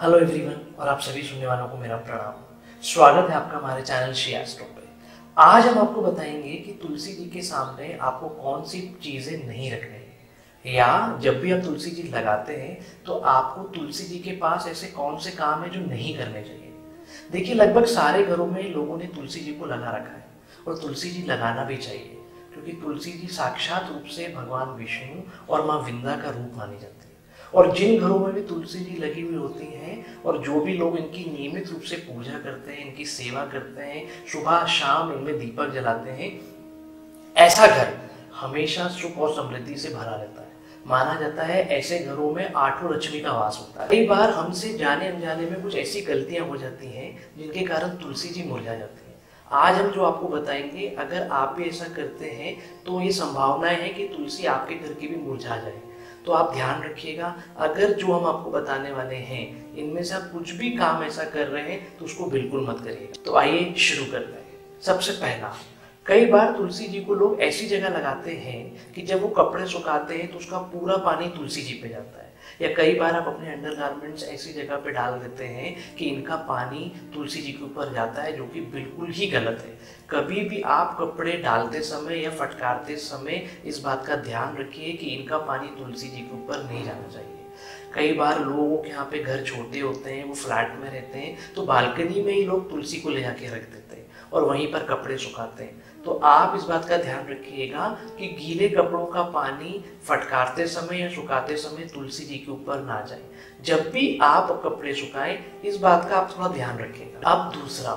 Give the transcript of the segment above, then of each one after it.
Hello everyone और आप सभी सुनने वालों को मेरा प्रणाम। स्वागत है आपका हमारे चैनल श्री एस्ट्रो पे। आज हम आपको बताएंगे कि तुलसी जी के सामने आपको कौन सी चीजें नहीं रखनी है, या जब भी आप तुलसी जी लगाते हैं तो आपको तुलसी जी के पास ऐसे कौन से काम है जो नहीं करने चाहिए। देखिए, लगभग सारे घरों में लोगों ने तुलसी जी को लगा रखा है और तुलसी जी लगाना भी चाहिए, क्योंकि तुलसी जी साक्षात रूप से भगवान विष्णु और माँ विंदा का रूप मानी जाती है। और जिन घरों में भी तुलसी जी लगी हुई होती हैं और जो भी लोग इनकी नियमित रूप से पूजा करते हैं, इनकी सेवा करते हैं, सुबह शाम इनमें दीपक जलाते हैं, ऐसा घर हमेशा सुख और समृद्धि से भरा रहता है। माना जाता है ऐसे घरों में आठों लक्ष्मी का वास होता है। कई बार हमसे जाने अनजाने में कुछ ऐसी गलतियां हो जाती हैं जिनके कारण तुलसी जी मुरझा जाती है। आज हम जो आपको बताएंगे, अगर आप भी ऐसा करते हैं तो ये संभावनाएं हैं कि तुलसी आपके घर की भी मुरझा जाए। तो आप ध्यान रखिएगा, अगर जो हम आपको बताने वाले हैं इनमें से आप कुछ भी काम ऐसा कर रहे हैं तो उसको बिल्कुल मत करिएगा। तो आइए शुरू करते हैं। सबसे पहला, कई बार तुलसी जी को लोग ऐसी जगह लगाते हैं कि जब वो कपड़े सुखाते हैं तो उसका पूरा पानी तुलसी जी पे जाता है। या कई बार आप अपने अंडरगारमेंट्स ऐसी जगह पे डाल देते हैं कि इनका पानी तुलसी जी के ऊपर जाता है, जो कि बिल्कुल ही गलत है। कभी भी आप कपड़े डालते समय या फटकारते समय इस बात का ध्यान रखिए कि इनका पानी तुलसी जी के ऊपर नहीं जाना चाहिए। कई बार लोगों के यहाँ पे घर छोटे होते हैं, वो फ्लैट में रहते हैं, तो बालकनी में ही लोग तुलसी को ले जाके रख देते हैं और वहीं पर कपड़े सुखाते हैं। तो आप इस बात का ध्यान रखिएगा कि गीले कपड़ों का पानी फटकारते समय या सुखाते समय तुलसी जी के ऊपर ना जाए। जब भी आप कपड़े सुखाएं, इस बात का आप थोड़ा ध्यान रखिएगा। अब दूसरा,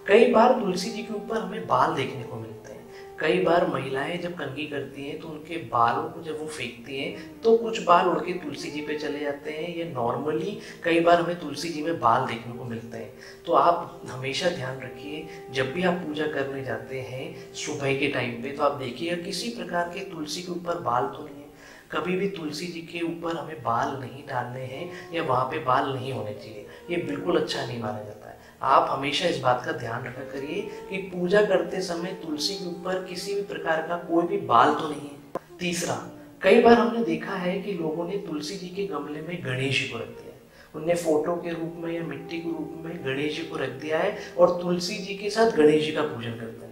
कई बार तुलसी जी के ऊपर हमें बाल देखने को मिलते हैं। कई बार महिलाएं जब कंघी करती हैं तो उनके बालों को जब वो फेंकती हैं तो कुछ बाल उड़ के तुलसी जी पे चले जाते हैं। ये नॉर्मली कई बार हमें तुलसी जी में बाल देखने को मिलते हैं। तो आप हमेशा ध्यान रखिए, जब भी आप पूजा करने जाते हैं सुबह के टाइम पे, तो आप देखिएगा किसी प्रकार के तुलसी के ऊपर बाल तो नहीं है। कभी भी तुलसी जी के ऊपर हमें बाल नहीं डालने हैं या वहाँ पे बाल नहीं होने चाहिए। ये बिल्कुल अच्छा नहीं माना जाता है। आप हमेशा इस बात का ध्यान रखा करिए कि पूजा करते समय तुलसी के ऊपर किसी भी प्रकार का कोई भी बाल तो नहीं है। तीसरा, कई बार हमने देखा है कि लोगों ने तुलसी जी के गमले में गणेश जी को रख दिया है। उनने फोटो के रूप में या मिट्टी के रूप में गणेश जी को रख दिया है और तुलसी जी के साथ गणेश जी का पूजन करते हैं।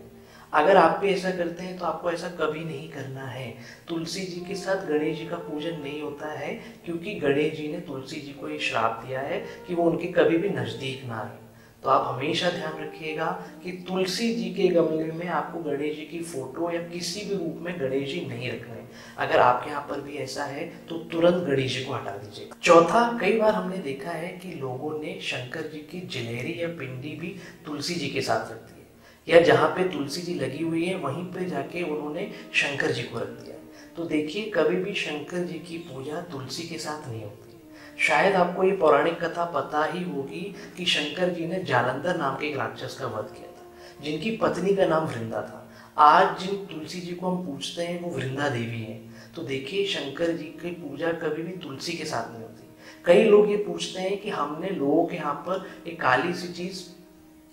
अगर आप भी ऐसा करते हैं तो आपको ऐसा कभी नहीं करना है। तुलसी जी के साथ गणेश जी का पूजन नहीं होता है, क्योंकि गणेश जी ने तुलसी जी को ये श्राप दिया है कि वो उनके कभी भी नजदीक ना आए। तो आप हमेशा ध्यान रखिएगा कि तुलसी जी के गमले में आपको गणेश जी की फोटो या किसी भी रूप में गणेश जी नहीं रखने। अगर आपके यहाँ पर भी ऐसा है तो तुरंत गणेश जी को हटा दीजिए। चौथा, कई बार हमने देखा है कि लोगों ने शंकर जी की जिलेहरी या पिंडी भी तुलसी जी के साथ रख दी है, या जहाँ पे तुलसी जी लगी हुई है वहीं पे जाके उन्होंने शंकर जी को रख दिया है। तो देखिए, कभी भी शंकर जी की पूजा तुलसी के साथ नहीं होती। शायद आपको ये पौराणिक कथा पता ही होगी कि शंकर जी ने जालंधर नाम के एक राक्षस का वध किया था, जिनकी पत्नी का नाम वृंदा था। आज जिन तुलसी जी को हम पूजते हैं वो वृंदा देवी हैं। तो देखिए, शंकर जी की पूजा कभी भी तुलसी के साथ नहीं होती। कई लोग ये पूछते हैं कि हमने लोगों के यहाँ पर एक काली सी चीज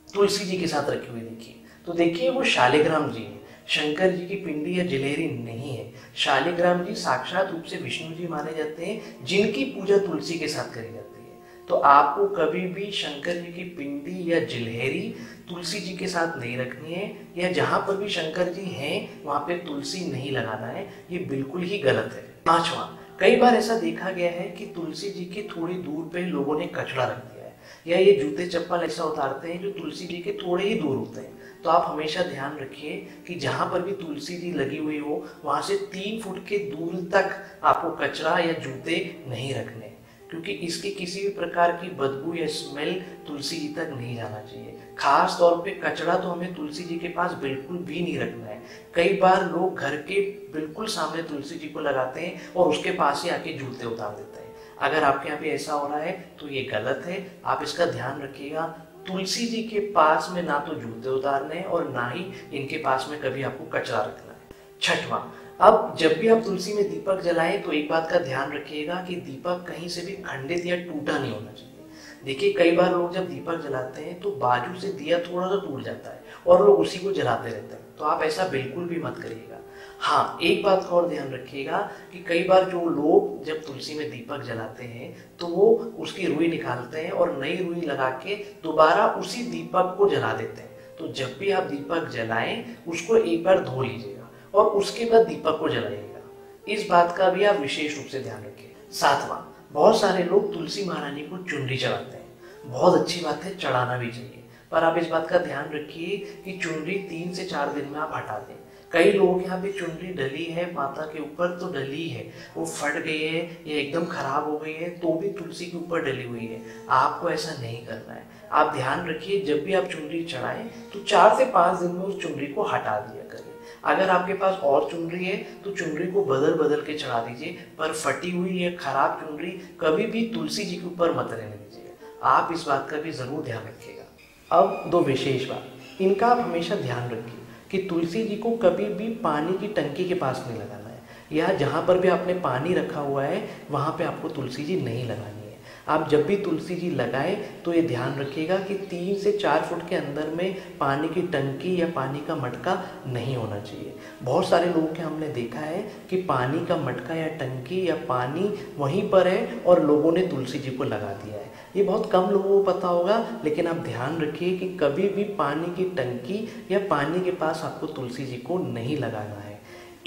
तुलसी जी के साथ रखी हुई देखी। तो देखिए, वो शालिग्राम जी है। शंकर जी की पिंडी या जिलेहरी नहीं है। शालिग्राम जी साक्षात रूप से विष्णु जी माने जाते हैं, जिनकी पूजा तुलसी के साथ करी जाती है। तो आपको कभी भी शंकर जी की पिंडी या जिलेहरी तुलसी जी के साथ नहीं रखनी है, या जहां पर भी शंकर जी हैं वहां पे तुलसी नहीं लगाना है। ये बिल्कुल ही गलत है। पांचवा, कई बार ऐसा देखा गया है कि तुलसी जी के थोड़ी दूर पे लोगों ने कचरा रख दिया है, या ये जूते चप्पल ऐसा उतारते हैं जो तुलसी जी के थोड़े ही दूर होते हैं। तो आप हमेशा ध्यान रखिए कि जहां पर भी तुलसी जी लगी हुई हो वहां से 3 फुट के दूर तक आपको कचरा या जूते नहीं रखने, क्योंकि इसकी किसी भी प्रकार की बदबू या स्मेल तुलसी जी तक नहीं जाना चाहिए। खास तौर पे कचरा तो हमें तुलसी जी के पास बिल्कुल भी नहीं रखना है। कई बार लोग घर के बिल्कुल सामने तुलसी जी को लगाते हैं और उसके पास ही आके जूते उतार देते हैं। अगर आपके यहाँ पे ऐसा हो रहा है तो ये गलत है। आप इसका ध्यान रखिएगा। तुलसी जी के पास में ना तो जूते उतारने और ना ही इनके पास में कभी आपको कचरा रखना है। छठवां, अब जब भी आप तुलसी में दीपक जलाएं तो एक बात का ध्यान रखिएगा कि दीपक कहीं से भी खंडित या टूटा नहीं होना चाहिए। देखिए, कई बार लोग जब दीपक जलाते हैं तो बाजू से दिया थोड़ा सा टूट जाता है और लोग उसी को जलाते रहते हैं। तो आप ऐसा बिल्कुल भी मत करिएगा। हाँ, एक बात का और ध्यान रखिएगा कि कई बार जो लोग जब तुलसी में दीपक जलाते हैं तो वो उसकी रुई निकालते हैं और नई रुई लगा के दोबारा उसी दीपक को जला देते हैं। तो जब भी आप दीपक जलाएं उसको एक बार धो लीजिएगा और उसके बाद दीपक को जलाइएगा। इस बात का भी आप विशेष रूप से ध्यान रखिए। सातवां, बहुत सारे लोग तुलसी महारानी को चुनरी चढ़ाते हैं। बहुत अच्छी बात है, चढ़ाना भी चाहिए, पर आप इस बात का ध्यान रखिए कि चुनरी 3 से 4 दिन में आप हटा दें। कई लोग यहाँ पे चुनरी डली है माता के ऊपर तो डली है, वो फट गई है या एकदम खराब हो गई है तो भी तुलसी के ऊपर डली हुई है। आपको ऐसा नहीं करना है। आप ध्यान रखिए, जब भी आप चुनरी चढ़ाएं तो 4 से 5 दिन में उस चुनरी को हटा दिया करिए। अगर आपके पास और चुनरी है तो चुनरी को बदल बदल के चढ़ा दीजिए, पर फटी हुई या खराब चुनरी कभी भी तुलसी जी के ऊपर मत रहने दीजिए। आप इस बात का भी जरूर ध्यान रखिएगा। अब 2 विशेष बात, इनका आप हमेशा ध्यान रखिए कि तुलसी जी को कभी भी पानी की टंकी के पास नहीं लगाना है, या जहाँ पर भी आपने पानी रखा हुआ है वहाँ पे आपको तुलसी जी नहीं लगानी है। आप जब भी तुलसी जी लगाएं तो ये ध्यान रखिएगा कि 3 से 4 फुट के अंदर में पानी की टंकी या पानी का मटका नहीं होना चाहिए। बहुत सारे लोगों के हमने देखा है कि पानी का मटका या टंकी या पानी वहीं पर है और लोगों ने तुलसी जी को लगा दिया है। ये बहुत कम लोगों को पता होगा, लेकिन आप ध्यान रखिए कि कभी भी पानी की टंकी या पानी के पास आपको तुलसी जी को नहीं लगाना है।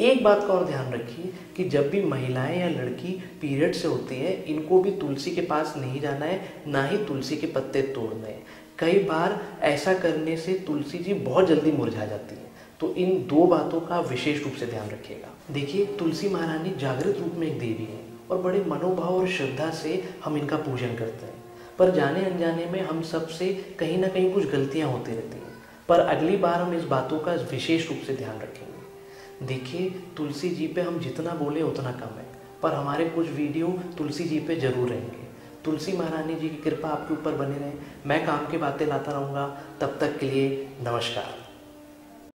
एक बात का और ध्यान रखिए कि जब भी महिलाएं या लड़की पीरियड से होती है इनको भी तुलसी के पास नहीं जाना है, ना ही तुलसी के पत्ते तोड़ने हैं। कई बार ऐसा करने से तुलसी जी बहुत जल्दी मुरझा जाती है। तो इन 2 बातों का विशेष रूप से ध्यान रखिएगा। देखिए, तुलसी महारानी जागृत रूप में एक देवी है और बड़े मनोभाव और श्रद्धा से हम इनका पूजन करते हैं, पर जाने अनजाने में हम सबसे कहीं ना कहीं कुछ गलतियां होती रहती हैं। पर अगली बार हम इस बातों का विशेष रूप से ध्यान रखेंगे। देखिए, तुलसी जी पे हम जितना बोले उतना कम है, पर हमारे कुछ वीडियो तुलसी जी पे जरूर रहेंगे। तुलसी महारानी जी की कृपा आपके ऊपर बने रहे। मैं काम की बातें लाता रहूँगा। तब तक के लिए नमस्कार।